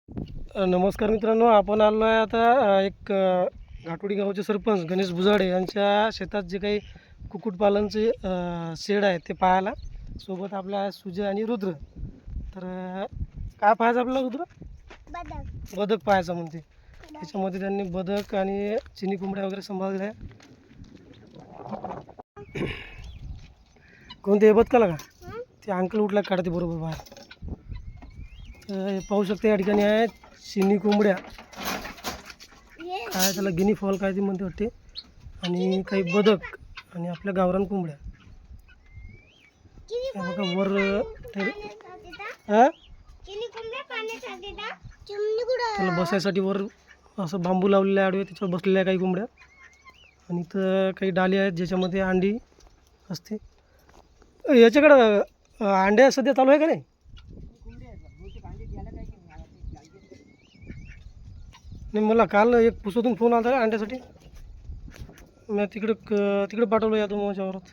नमस्कार मित्रांनो, आपण आलो आहे आता एक घाटोडी गावचे सरपंच गणेश बुजाडे यांच्या शेतात जे काही कुक्कुटपालनचे शेड आहे ते पाहायला. सोबत आपल्या सुजय आणि रुद्र. तर काय पाहायचं आपल्याला रुद्र? बदक पाहायचं म्हणते. त्याच्यामध्ये त्यांनी बदक आणि चिनी कोंबड्या वगैरे सांभाळल्या आहे. कोणते बदकाला का ते अंकल उठला काढते बरोबर बाहेर. हे पाहू शकते या ठिकाणी आहेत चिनी कोंबड्या, काय त्याला गिनी फॉल काय ते म्हणते वाटते, आणि काही बदक आणि आपल्या गावरान कोंबड्या. बघा वर त्याला बसायसाठी वर असं बांबू लावलेलं आहे, आडवे त्याच्यावर बसलेल्या आहे काही कोंबड्या. आणि इथं काही डाली आहेत ज्याच्यामध्ये अंडी असते. याच्याकडं अंड्या सध्या चालू आहे का नाही? नाही, मला काल एक पुसातून फोन आला अंड्यासाठी. मी तिकडे पाठवलं या माझ्या वावरात.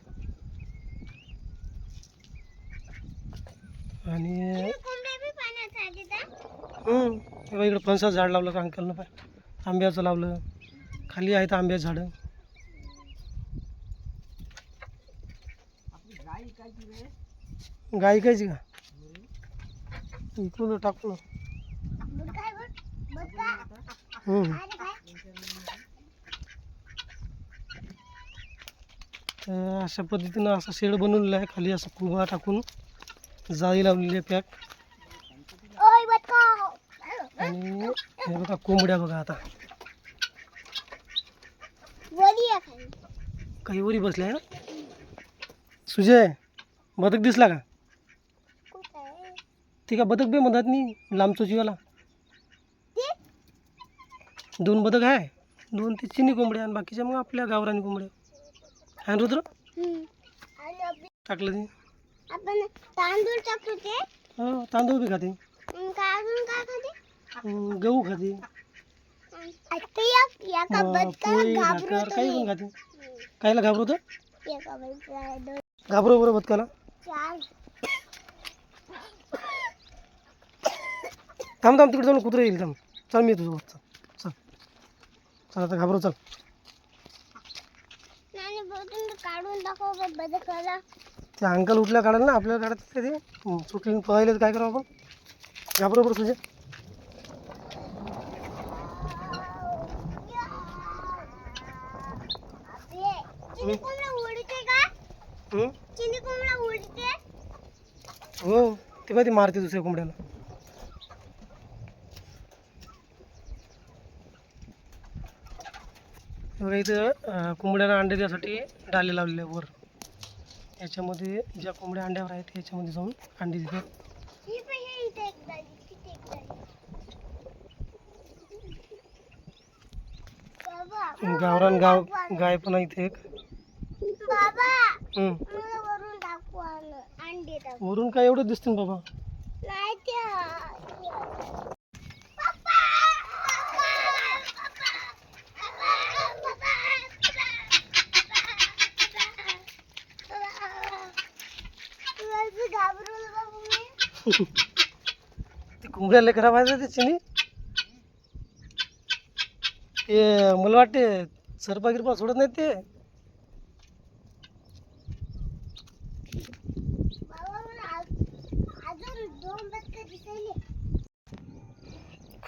आणि इकडं फणसाचं झाड लावलं का अंकलनं, पाय आंब्याचं लावलं. खाली आहेत आंब्याचं झाडं. गाय ऐकायची का इकडून टाकून. तर अशा पद्धतीनं असं शेड बनवलेलं आहे. खाली असं कुबा टाकून जाळी लावलेली आहे पॅक. आणि हे बघा कोंबड्या बघा आता काही वरी बसल्या आहे ना. सुजय, बदक दिसला का? ते का बदक बे म्हणतात मी, लांबचोचीवाला. 2 बदक आहे, 2 ते चिनी कोंबड्या आणि बाकीच्या मग आपल्या गावरानी कोंबड्या. आहे रुद्र टाकलं ते. आपण तांदूळ टाकतो ते. हो, तांदूळ बी खाते, काय खाते? गहू खाते, पोळी भाकर काही पण खाते. कायला घाबरवतो? घाबरो बरं बदकाला. थांब थांब, तिकडे जाऊन कुत्रा येईल. थांब, चल मी तुझं चल चल आता घाबरो चल. काढून दाखव बदकाला. ते अंकल उठल्या काढाल ना, आपल्याला काढत ते सुटली पळायला. काय करावं आपण? घाबरो बरं तुझे. हो, ते माहिती मारते दुसऱ्या कोंबड्याला. बघा इथं कोंबड्याला अंडे द्यासाठी डाले लावलेले वर. याच्यामध्ये ज्या कोंबड्या अंड्यावर आहेत याच्यामध्ये जाऊन अंडी देतात. गावरान गाय पण आहे इथे एक. वरून काय एवढं दिसतं बाबा. ते कोंबड्या लय खराब आहे ते चिनी. ते मला वाटते सरपा गिरपा सोडत नाहीत ते.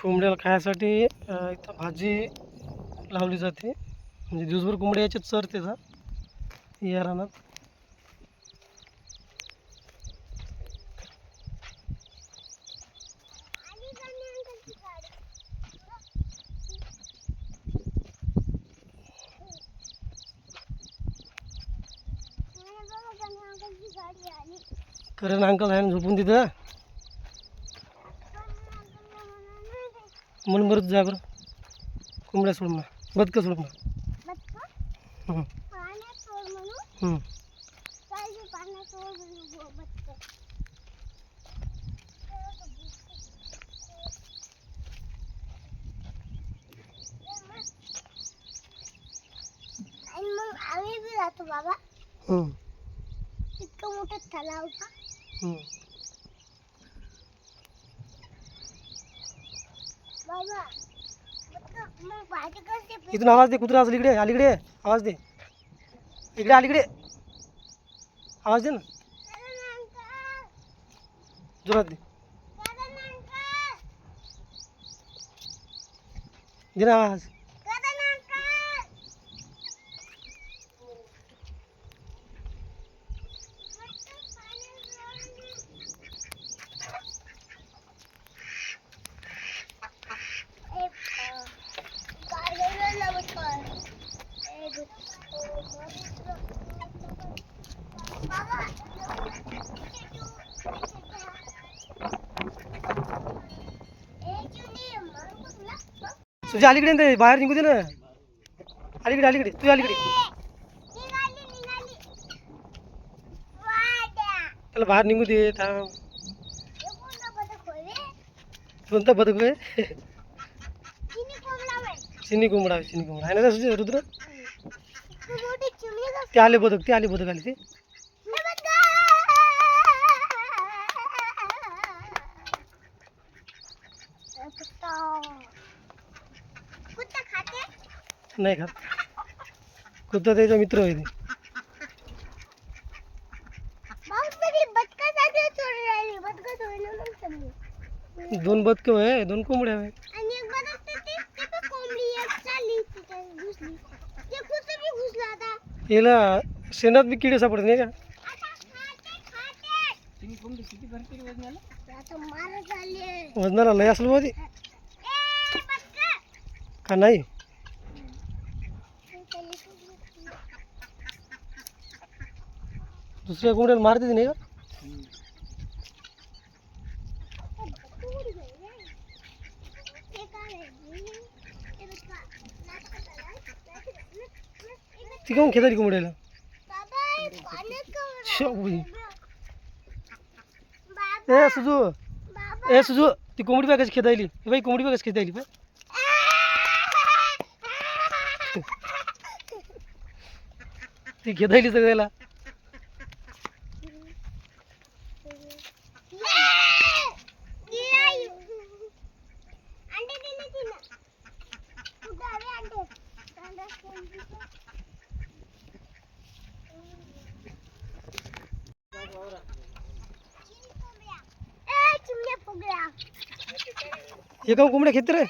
कोंबड्याला खायसाठी इथं भाजी लावली जाते. म्हणजे दिवसभर कोंबड्या याच्यात चरते या रानात. करण अंकल आहे ना झोपून तिथं. म्हणून बरं जा बरं. कोंबड्या सोड म्हणा, बदकं सोड म्हणा. आम्ही बी जातो बाबा. इतकं मोठं तलाव का? बाबा मग भाजी कशी इथून आवाज दे, कुत्रा असेल इकडे, अलीकडे ये. आवाज दे इकडे, अलीकडे आवाज दे ना, जोरात दे. दे ना आवाज. तुझ्या अलीकडे ना ते, बाहेर निघू दे ना. अलीकडे, अलीकडे तू अलीकडे. त्याला बाहेर निघू दे. थांब. कोणता बदक आहे? चिनी कोंबडा आहे, चिनी कोंबडा आहे ना तुझे रुद्र. ते आले बदक, ते आले बदक आले ते. नाही खात. कुत्ता त्याचा मित्र आहे ते. दोन बदक आहे, दोन कोंबड्या आहे. याला शेणात बी किडे सापडत नाही का? वजनाला लय असलं मध्ये का नाही? दुसऱ्या कोंबड्याला मारते नाही का? ती काऊन खेळाली कोंबड्याला? ए सुजू, ए सुजू, ती कोंबडी बघ कशी खेळायली. बाई कोंबडी बघ कशी खेळायली बाय. ती खेळायली सगळ्याला. हे का कोंबड्या खेळते रे?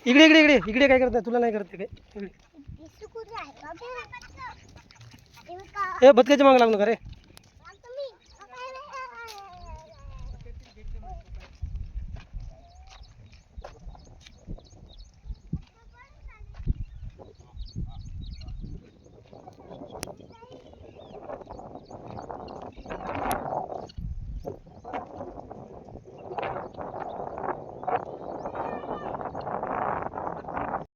इकडे इकडे इकडे इकडे काय करताय? तुला नाही करते काय? इकडे. ए बदकाच्या मागं लागू नका रे.